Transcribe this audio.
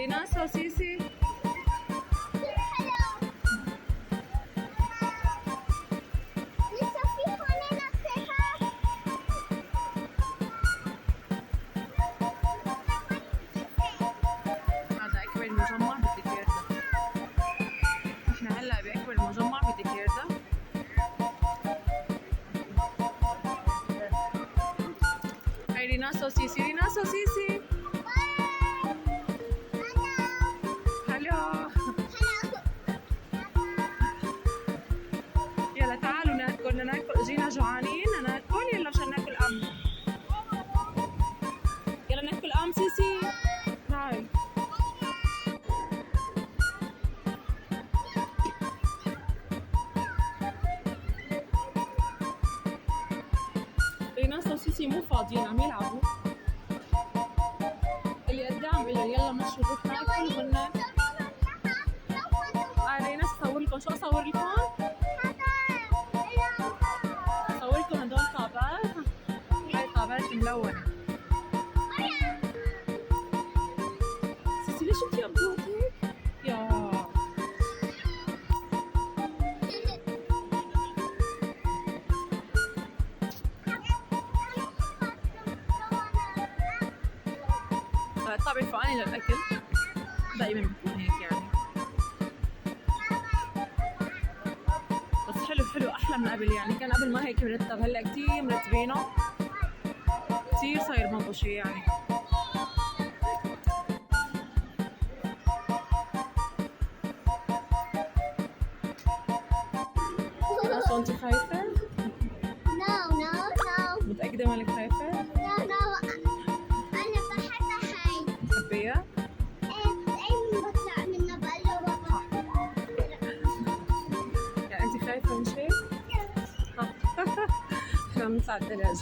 ايناس وسيسي. هذا أكبر مجمع بديكيردا. احنا هلا بأكبر مجمع بديكيردا. هاي ريناس وسيسي، ريناس وسيسي. هلو. يلا تعالوا ناكل، ناكل، جينا جوعانين ناكل يلا عشان ناكل أم. يلا ناكل أم سيسي. هاي ريناس وسيسي مو فاضيين عم يلعبوا. اللي قدام إجا يلا مشوا روح ناكل وبناكل. ريناس أصور لكم، شو أصور لكم؟ أصور لكم هدول طابات. هاي طابات ملونة. سيسي ليش انتي أبيض هيك؟ يا الطابع الفوقاني للأكل دائما بيكون هيك يعني. بس حلو حلو أحلى من قبل يعني. كان قبل ما هيك مرتب، هلا كتير مرتبينه، كتير صاير ما شي يعني. أصلا أنت خايفة؟ No. متأكدة مالك خايفة؟ No. أنا بحبها. بتحبيها؟ بطلع منها بقلبها. يعني أنت خايفة من شيء؟ احنا بنطلع الدرج.